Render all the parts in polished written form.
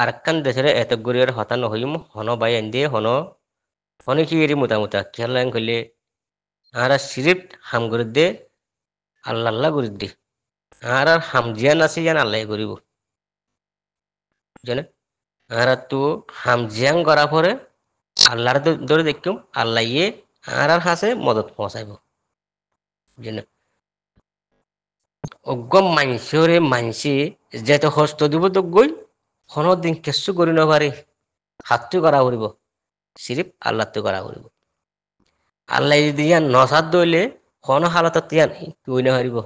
arkan desere eto guriyar hata no hoyum hono bay ende hono ki eri muta kelen kole ara sirip ham gurde Allah gurde ara ham jian asi jan Allah guriব জানে আর তো হাম Jiang করা পরে আল্লাহর ধরে দেখুম আল্লাহ ইয়ে আর হাসে মদত পৌঁছাইব জানে অগম মানসরে মানসি যেতে হস্ত দিব তো গই হন দিন কেসু করি না পারে হাতটো করা করিব সিরিপ আল্লাহ তো করা করিব আল্লাহ যদি ইয়ান নসাদ দইলে হন হালত তিয়ান তুই না হারিব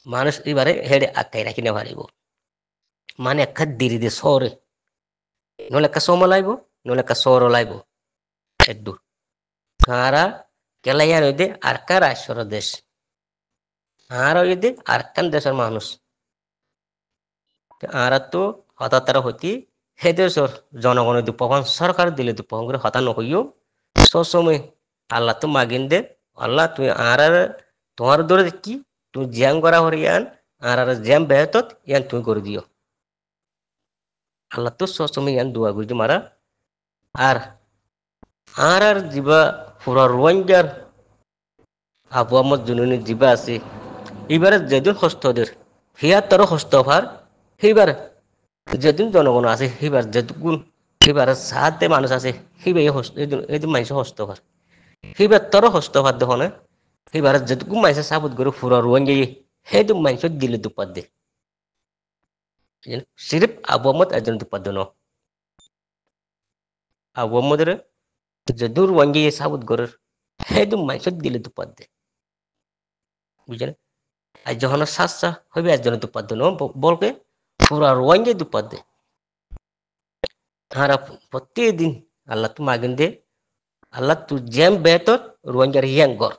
মানুষ এবারে হেডে আটকাই রাখি না পারিব মানে একটা দেরি দে সরে নহলে একটা সময় লাগব নহলে একটা সর লাগব একদূর কারা কেলাইয়ার হইতে আর কার আশ্বর দেশ আর হইতে আর কান দেশের মানুষ আর তো হতাতারা হতি হে দেশের জনগণের দুপন সরকার দিলে দুপন করে হতা নহইও সবসময় আল্লাহ তো মাগিন দে আল্লাহ তুই আর তোমার দরে কি তুই জ্যাম করা হরিয়ান আর জ্যাম বেহতত ইয়ান তুই করে দিও আল্লাহ তো সবসময় ইয়ান দোয়া করি মারা আর জিবা পুরা রোয়াঙ্গার আবহাওয়ার জন্য জিবা আছে এবারে যেদিন হস্তদের হিয়ার তারও হস্তভার সেইবার যেদিন জনগণ আছে সেইবার যেদিন সেইবার সাথে মানুষ আছে সেইবার এইদিন মানুষ হস্তভার সেইবার তারও হস্তভার দেখনে সেইবার যেদিন মানুষ সাবুত করে পুরা রোয়াঙ্গি সেইদিন মানুষ দিলে দুপাত দে সিরিপ আবহাওয়াত একজন দুপাত ন আবহাওয়াদের যেদিন রোয়াঙ্গি সাবুত করে সেইদিন মানুষ দিলে দুপাত দে বুঝলেন আর যখন সাতটা হইবে একজনের দুপাত ন বলকে পুরা রোয়াঙ্গি দুপাত দে তারা প্রতিদিন আল্লাহ তো মাগেন দে আল্লাহ তু জ্যাম বেতর রোয়াঙ্গার হিয়াং গর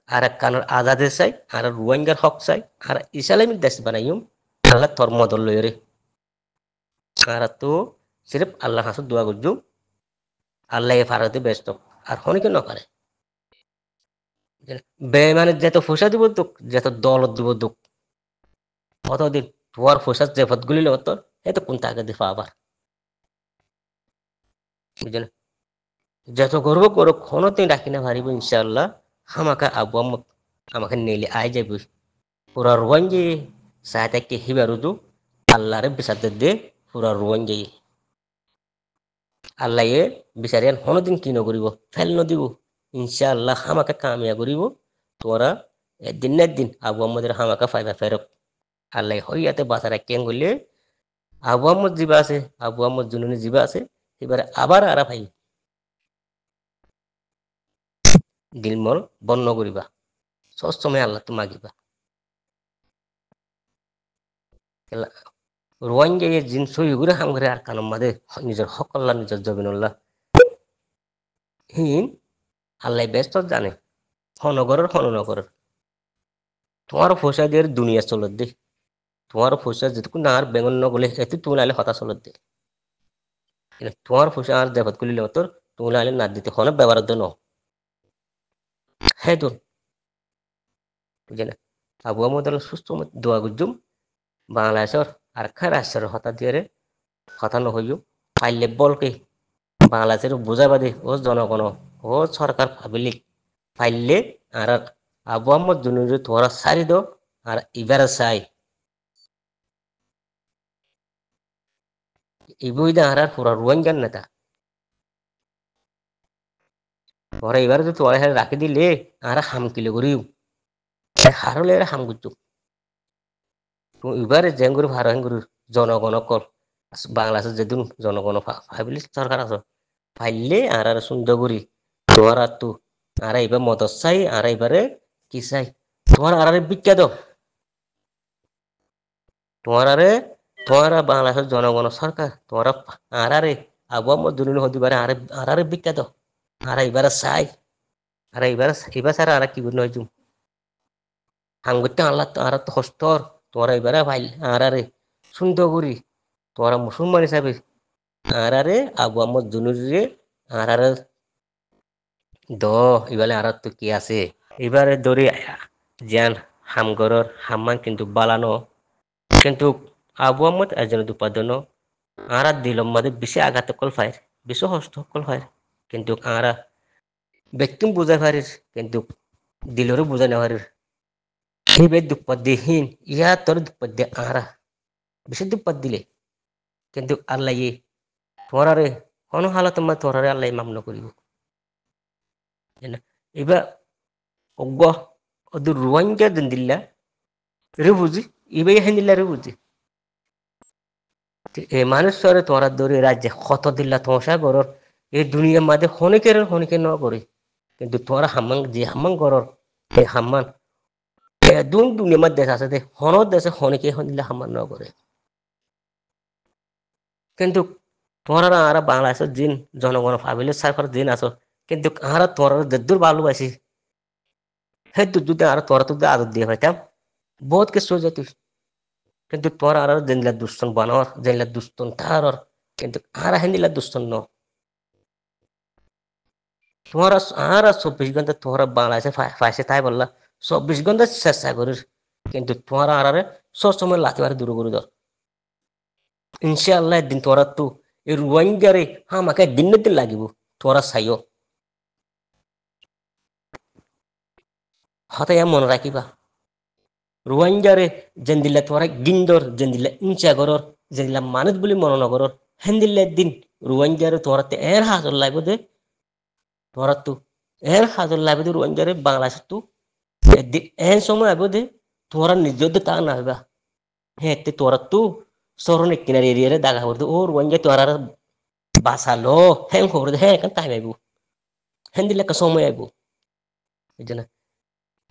আর কানার আজাদে চাই আর রোয়াঙ্গার হক চাই আর ইসলামী দেশ বানাইম আল্লাহ তোর মদল লইরে আর তো সিরিফ আল্লাহ হাসু দোয়া করজু আল্লাহ ফারতে ব্যস্ত আর হনিকে নকারে বেমানে যেত ফুসা দিব দুঃখ যেত দল দিব দুঃখ কতদিন তোমার ফুসা জেফত গুলি তোর এত কোন তাকে দিফা আবার বুঝলেন যত গর্ব করো কোনো তুই ডাকি না পারিব ইনশাআল্লাহ আমাকে আবু আমাকে নেলে আই যাবি পুরা রোয়াঙ্গি সাথে হিবারুদু আল্লাহরে বিচারতে দে পুরা রোয়াঙ্গি আল্লাহ বিচারিয়ান কোনোদিন কি নকরিব ফেল নদিব ইনশাআল্লাহ আমাকে কামিয়া করিব তোরা একদিন না একদিন আবু আমাদের আমাকে ফাইবা ফেরক আল্লাহ হইয়াতে বাঁচা রাখিয়ান গলে আবু আহমদ জিবা আছে আবু আহমদ জুনুনি জিবা আছে এবারে আবার আরা ভাই দিলমল বন্য করিবা সবসময় আল্লাহ তো মাগিবা রোয়াঙ্গে জিন সই ঘুরে হাম ঘরে আর কানম মাদে নিজের হকল্লা নিজের জবিনুল্লাহ হিন আল্লাহ ব্যস্ত জানে হনগরের তোমার পয়সা দিয়ে দুনিয়া চলত দে তোমার পয়সা যেটুকু না আর বেঙ্গল নগলে এতে তুমি আলে হতা চলত দে তোমার পয়সা আর দেবত গুলিলে তোর তুমি আলে না দিতে হন ব্যবহার দেন হ্যাঁ তো বুঝলে আবু আহমদ সুস্থ দোয়া গুজুম বাংলাদেশের আর খার রাষ্ট্রের হতা দিয়ে হতা নহইও পাইলে বলকে বাংলাদেশের বুঝাবাদে ও জনগণ ও সরকার পাবলিক পাইলে আর আবু আহমদ জুনুরে তোরা সারি দো আর এবারে চাই ইবুইদা আর পুরা রোয়াঙ্গান নেতা তোরা এবারে তো তোরা রাখি দিলে আর হাম কিলো করিও হারলে হাম গুজু এবারে জেঙ্গুর ভারঙ্গুর জনগণ কর বাংলাদেশের যেদিন জনগণ ভাবিলি সরকার আছে পাইলে আর সুন্দর করি তোরা তো আর এবার মদ চাই আর এবারে কি চাই তোমার আর বিখ্যাত তোমার বাংলাদেশের জনগণ সরকার তোমরা আর আবু আহমদ জুনুন হতে পারে আর বিখ্যাত আর এবারে চাই আর এবার ছাড়া আর কি বলে হইতুম হাঙ্গুতে আল্লাহ আর তো হস্তর তোরা এবারে ভাই আর সুন্দর করি তোরা মুসলমান হিসাবে আর আবু আহমদ জুনুরে আর দ এবারে আর তো কি আছে এবারে দৌড়ি জ্ঞান হামগরর হাম্মান কিন্তু বালানো কিন্তু আবু আহমদ এজন উপাদান আরা দিলম মাঝে বেশি আঘাত কল ফায় বেশি হস্ত কল ফায় কিন্তু আরা ব্যক্তিম বুঝাই পারিস কিন্তু দিলরও বুঝাই না পারিস হিবে দুঃপদ দিহীন ইয়া তোর দুঃপদ দে আরা বেশি দুঃপদ দিলে কিন্তু আল্লাহ তোরারে কোনো হালত তোরারে আল্লাহ মাফ নকরিব এবার অজ্ঞ ওদের রোহিঙ্গা দিন দিল্লা রে বুঝি এবার হেন দিল্লা রে বুঝি এ মানুষ সরে তোরা দৌড়ে রাজ্যে কত দিল্লা তোমাশা করর এই দুনিয়ার মাঝে হনিকে ন করে কিন্তু তোরা হাম্মাং যে হাম্মাং করর এই হাম্মান দুনিয়ার মধ্যে দেশ আছে দে হনত দেশে হনিকে হন দিল্লা হাম্মান ন করে কিন্তু তোরা আরা বাংলাদেশের দিন জনগণ ভাবিলে সার্ফার দিন আছো কিন্তু আরা তোরা দূর ভালোবাসি সেই যদি আর তোরা তো আদর দিয়ে পাইতাম বহুত কিছু হয়ে যেত কিন্তু তোরা আর জেনলা দুস্তন বানর জেনলা দুস্তন তারর কিন্তু আর হেন্দিলা দুস্তন ন তোমার আর 24 ঘন্টা তোমরা বাংলাদেশে ফাইসে তাই বললা 24 ঘন্টা চেষ্টা করিস কিন্তু তোমার আর সব সময় লাথি মারি দূর করে দর ইনশাআল্লাহ একদিন তোরা তো এই রোহিঙ্গারে আমাকে দিন লাগিব তোরা চাইও হতাই মনে রাখিবা রোহিঙ্গারে যেন দিলে তোরা গিন্দর যেন দিলে ইনচাগরর যেন দিলে মানুষ বলে মনে নগরর হেন দিলে একদিন রোহিঙ্গারে তোরাতে এর হাজর লাগব দে তোরা তো এর হাজর লাগবে দে রোহিঙ্গারে বাংলাদেশ তো একদিন এর সময় আইব দে তোরা নিজের তা না হইবা হ্যাঁ তোরা তো শহরের কিনার এরিয়ারে দাগা করতে ও রোহিঙ্গা তোরা বাঁচালো হ্যাঁ খবর হ্যাঁ এখান টাইম আইব হ্যাঁ দিলে একটা সময় আইব এই জন্য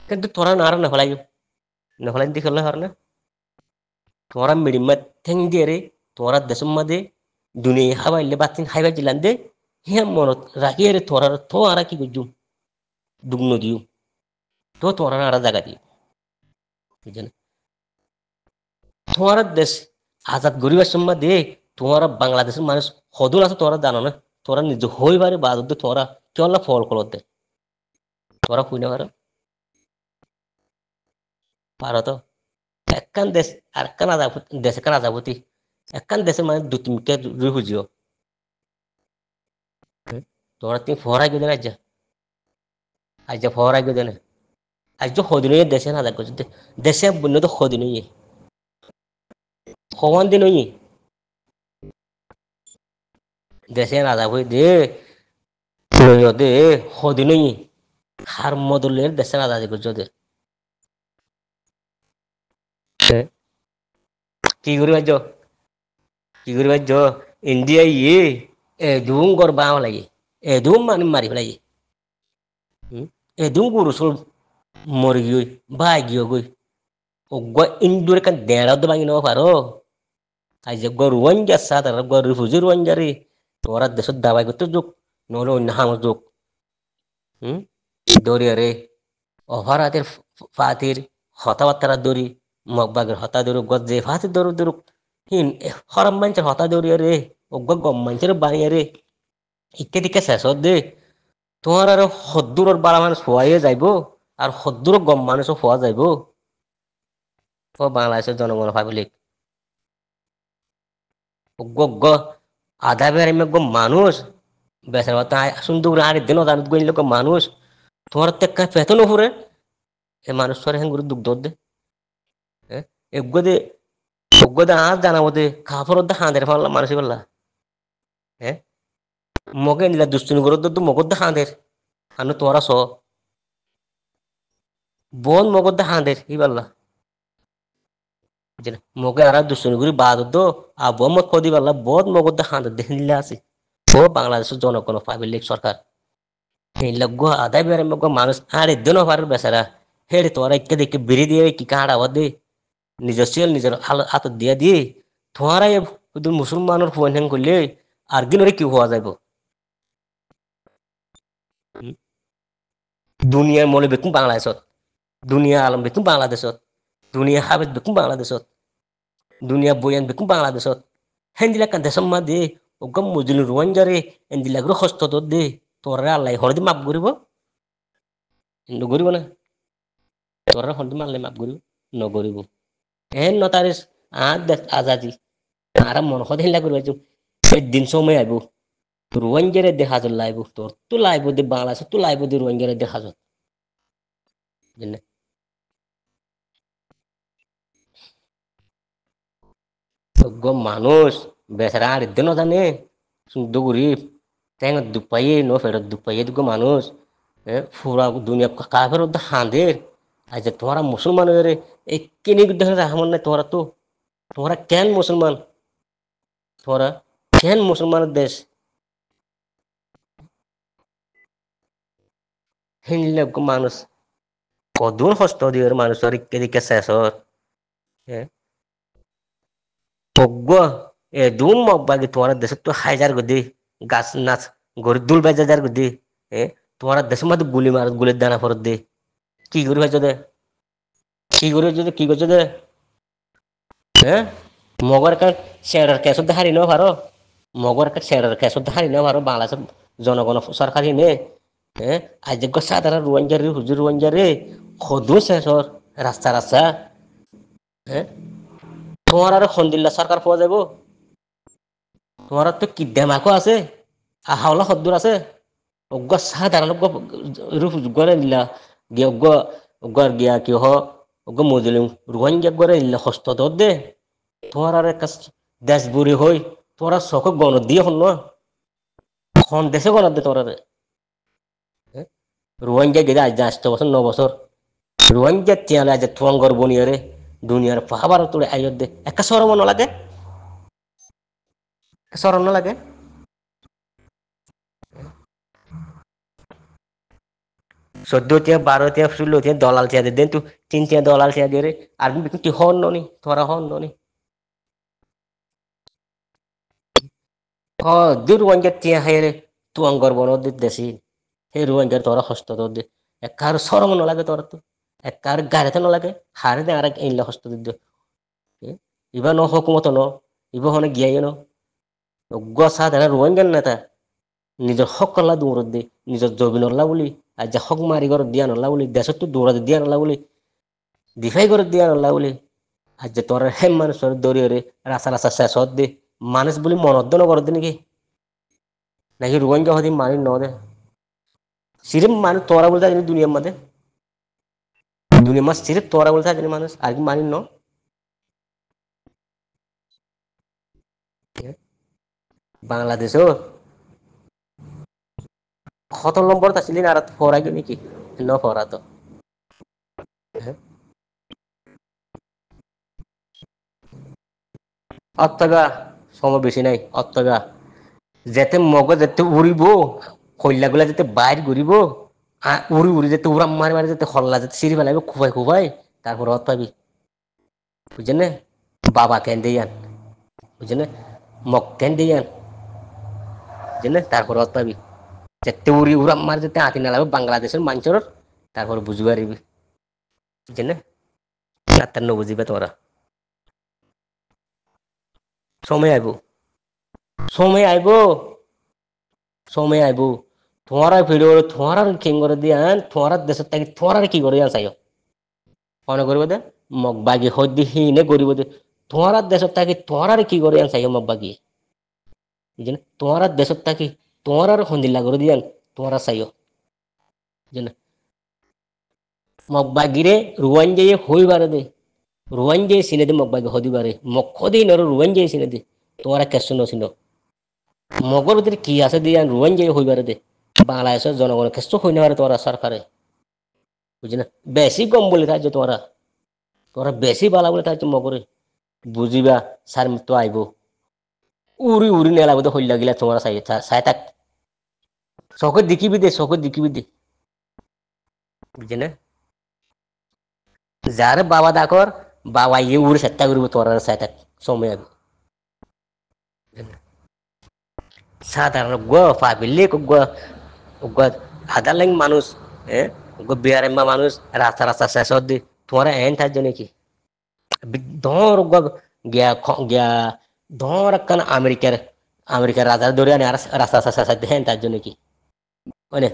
কিন্তু তোরা না আর নহলাই দেখে হর না তোরা মিডিমা ঠেং দিয়ে রে তোরা দেশের মাঝে দুনিয়া হাবাইলে বাতিন হাইবা দিলান দে হ্যাঁ মনত রাখিয়ে রে তোরা তো আর কি করছুম দুগ্ন দিও তো তোরা আর জায়গা দিও এই জন্য তোমার দেশ আজাদ গরিবের সম্মা দে তোমার বাংলাদেশের মানুষ হদুল আছে তোরা জানো না তোরা নিজ হইবারে বাদ তোরা কেউ ফল করত দে তোরা শুই না পারো তো একখান দেশ আর একখান দেশ একখান আজাবতী একখান দেশের মানে 2-3টা রুই খুঁজিও তোরা তুমি ফহরাই গেলে আজ ফহরাই গেলে না আজ তো সদিনই দেশে না দেখো দেশে বন্য তো সদিনই সমান দিনই দেশে না যাব দে দে সদিনই হার মদলের দেশে না যাবে যদি কি করি ইন্ডিয়া এদুম গর বাঁও লাগে এদুম মানে মারি লাগে এদুম গরু চল মরি গই বাই গিয়ে গই ও ইন্দুরে কান দেড়া তো ভাঙি নেওয়া পারো আজ যে গরু ওয়াঞ্জা সাত আর গরু ফুজির ওয়াঞ্জারে তোরা দেশের দাবাই করতে যোগ নহলে অন্য হামর যোগ দরিয়ারে অভারাতের ফাতির হতাবার্তারা দরি মগবাগের হতা দরু গজ যে ফাতির দরু দরু হিন হরম মানুষের হতা দরিয়া রে অজ্ঞ গম মানুষের বানিয়ে রে ইকে দিকে শেষ দে তোমার আর হদ্দুরের বালা মানুষ হওয়াইয়ে যাইব আর হদ্দুর গম মানুষও হওয়া যাইব ও বাংলাদেশের জনগণ ভাবিলে অজ্ঞ আধা বের মানুষ বেচার সুন্দর আর দিনও জানত গইল মানুষ তোমার টেক্কা পেতন ফুরে এ মানুষ হেন করে দুঃখ দে এগোদে অজ্ঞদে আর জানাবো দে খাফর হাঁদের ফাল্লা মানুষ বললা হ্যাঁ মগে নিলা দুষ্টুনি করে তো মগদ হাঁদের আনো তোরা স বন মগদ হাঁদের ই বললা মগে আর দুষ্টুনি করে বাদ তো আবু মত কদি বললা বদ মগদ হাঁদের দেখলে আছে ও বাংলাদেশের জনগণ পাবিলিক সরকার এই লগ্গ আদায় বেড়ে মগ মানুষ আর দিনও পারে বেচারা হেরে তোরা একে দেখে বেরি দিয়ে কি কাঁড় আবার দে নিজের সেল নিজের হাতত দিয়া দিয়ে তোমারাই শুধু মুসলমানের ফোন হ্যাং করলে আর দিনরে কি হওয়া যাইব দুনিয়ার মনে বেকুম বাংলাদেশত দুনিয়া আলম বেকুম বাংলাদেশত দুনিয়া হাবেদ বেকুম বাংলাদেশত দুনিয়া বয়ান বেকুম বাংলাদেশত হেন্দিলা কান্তে সম্মা দে ওগম মুজুল রোয়াঞ্জারে এন্দিলা গুলো হস্ত দে তোরা আল্লাহ হরদি মাপ করিব নগরিব না তোরা হরদি মারলে মাপ করিব নগরিব এন নতারে দেশ আজাদি আর মন হতে হিলা করবে দিন সময় আইব রোহিঙ্গারে দেখা যার লাইব তোর তো লাইব দে বাংলাদেশ তো লাইব দে রোহিঙ্গারে দেখা যার বুঝলে মানুষ বেচারা আর দিনও জানে শুদ্ধ গরিব তাই দুপাইয়ে ন ফেরত দুপাইয়ে দুগো মানুষ পুরা দুনিয়া কাফের হাঁদের আজ তোমারা মুসলমানের এই কিনি দেখে রাখমান না তোমরা কেন মুসলমান তোমরা কেন মুসলমানের দেশ হিন্দু মানুষ কদুন হস্ত দিয়ে মানুষের এদিকে শেষর অজ্ঞ দুম বাকি তোমার দেশে তো হাজার গদি গাছ নাচ গড়ি দুল বাজার গদি তোমার দেশের মধ্যে গুলি মার গুলির দানা ফরত দে কি করি ভাই দে কি করে যদি কি করছো দে হ্যাঁ মগর একটা শেয়ারের ক্যাশ হারি নেওয়া পারো মগর একটা শেয়ারের ক্যাশ হারি নেওয়া পারো বাংলাদেশের জনগণ সরকারি নে হ্যাঁ আজ সাধারণ রোহিঙ্গারি হুজুর রোহিঙ্গারে সদু শেষর রাস্তা রাস্তা হ্যাঁ তোমার আর খন্দিল্লা সরকার পাওয়া যাব তোমার তো কি দেমাকো আছে হাওলা সদ্দুর আছে অজ্ঞ সাধারণ গড়ে দিলা গিয়ে অজ্ঞ গিয়া কি হ অজ্ঞ মজলিম রোহিঙ্গা গড়ে দিলা হস্ত দে তোমার আর একটা দেশ বুড়ি হই তোরা চক গণ দিয়ে হল খন দেশে গণ দে তোরা রোহিঙ্গা গেলে আজ 8 বছর 9 বছর রোহিঙ্গা তিয়ালে আজ থুয়াঙ্গর বনিয়ারে দুনিয়ার পাহাবার তোলে আইয়ত দে একটা সরম লাগে সরম লাগে 14 টিয়া 12 টিয়া 16 টিয়া দলাল টিয়া দেন তু 3 টিয়া দলাল টিয়া দিয়ে আর তুই হন ননি তোরা হন ননি দূর রোহিঙ্গা টিয়া হাইরে তুয়াঙ্গর বন দেশি সেই রোহিঙ্গার তোরা হস্ত দে একার সরম লাগে তোরা তো একার গাড়িতে নালাগে হারে দে আর এইলা হস্ত দিদ্য ইবা ন হকুমত ন ইবা হনে গিয়াই ন গছা দেনা রোহিঙ্গার নেতা নিজৰ হক কলা দৌৰত দি নিজৰ জবি নলা বুলি আজ যে হক মাৰি ঘৰত দিয়া নলা বুলি দেশতো দৌৰত দিয়া নলা বুলি দিফাই ঘৰত দিয়া নলা বুলি আজ যে তোর হেম মানুষের দরিয়রে রাস্তা রাস্তা শেষত দি মানুষ বলি মনত নগর দে নাকি নাকি রোহিঙ্গা হদি মানি ন দে সিরিফ মানুষ তোরা বলতে জানি দুনিয়ার মধ্যে দুনিয়ার মাঝে সিরিফ তোরা বলতে জানি মানুষ আর কি মানি ন বাংলাদেশও কত নম্বর আসলি না আর ফরাই নাকি ন ফরা তো অত্তগা সময় বেশি নাই অত্তগা যেতে মগজ যেতে উড়িব কইলাগুলা যেতে বাইর ঘুরিব উড়ি উড়ি যেতে উড়াম মারি মারি যেতে হল্লা যেতে সিঁড়ি ফেলাইব খুবাই খুবাই তারপর অত পাবি বুঝছেন বাবা কেন দিয়ান বুঝছেন মগ কেন দিয়ান বুঝছেন তারপর অত পাবি যেতে উড়ি উড়াম মারি যেতে হাতি নালাবে বাংলাদেশের মানুষের তারপর বুঝবে পারিবি বুঝছেন তার বুঝিবে তোরা সময় আইব সময় আইব সময় আইব তোমার ভিডিও তোমার কিং করে দিয়ান তোমার দেশের থাকি তোমার কি করে দিয়ান চাইও মনে করবো দে মগ বাগি হদ্দি হিনে করিব দে তোমার দেশের থাকি তোমার কি করে দিয়ান চাইও মগ বাগি বুঝলেন তোমার দেশের থাকি তোমার সন্দিল্লা করে দিয়ান তোমার চাইও বুঝলেন মগ বাগিরে রুয়ান যাইয়ে হইবারে দে রুয়ান যাই চিনে দে মগ বাগি হদিবারে মগ হদি নর রুয়ান যাই চিনে দে তোমার কেসন নচিন মগর ভিতরে কি আছে দিয়ান রুয়ান যাই হইবারে দে বাংলাদেশের জনগণের কেষ্ট হই না পারে তোরা সরকারে বুঝলি বেশি কম বলে থাকছে তোরা বেশি বালা বলে থাকছে মগরে বুঝিবা সার তো আইব উড়ি উড়ি নেলা বোধ হইলা গিলা তোমরা চাই থাক চকে দেখিবি দে বুঝলি না যারে বাবা ডাকর বাবা ইয়ে উড়ে চেষ্টা করবো তোরা চাই থাক সময় আইব সাধারণ পাবিলে হাজার লাখ মানুষ বিয়ারেম্মা মানুষ রাস্তা রাস্তা শেষত দি তোমার এন থাকছে নাকি ধর গিয়া গিয়া ধর একখান আমেরিকার রাজার ধরে আনে আর রাস্তা রাস্তা শেষত হেন তার জন্য কি মানে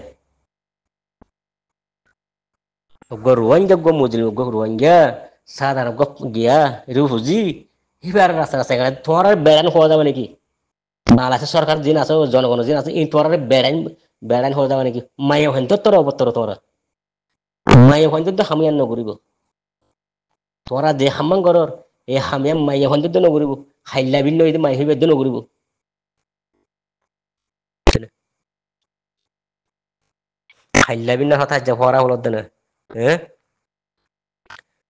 রোহিঙ্গা মুসলিম রোহিঙ্গা সাধারণ গিয়া রিফিউজি এবার রাস্তা রাস্তা তোমার আর বেড়ান হওয়া যাবে নাকি বাংলাদেশের সরকার যিনি আছে জনগণ যিনি আছে এই তোমার বেড়াইন বেড়াইন হওয়া যাবে নাকি মাইয়া হেন তোর অবতর তোরা মাইয়া হেন তো হামিয়ান নকরিব তোরা যে হাম্মান ঘৰৰ এই হামিয়া মাইয়া হেন তো নকরিব হাইলা বিল লৈ মাই হইবে নকরিব হাইলা বিল না কথা পড়া হলত না হ্যাঁ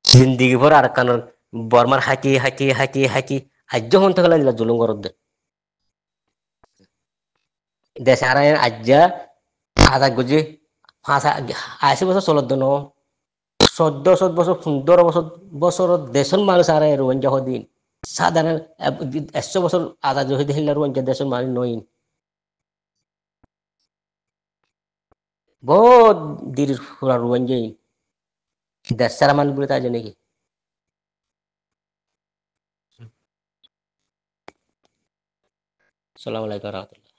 জিন্দিগি ভর আর কারণ বর্মার হাঁকি আজ হন থেকে লাগিলা জুলুম করত দে দেশে আর আজ্জা আধা গুজি পাঁচ 80 বছর চলত ন 14 বছর 15 বছর দেশের মানুষ আর রোহিঙ্গা দিন সাধারণ 100 বছর আধা জহি দিল রোহিঙ্গা দেশের মানুষ নইন বহুত দিন পুরা রোহিঙ্গা দেশ সারা মানুষ বলে তাই নাকি সালাম আলাইকুম রহমতুল্লাহ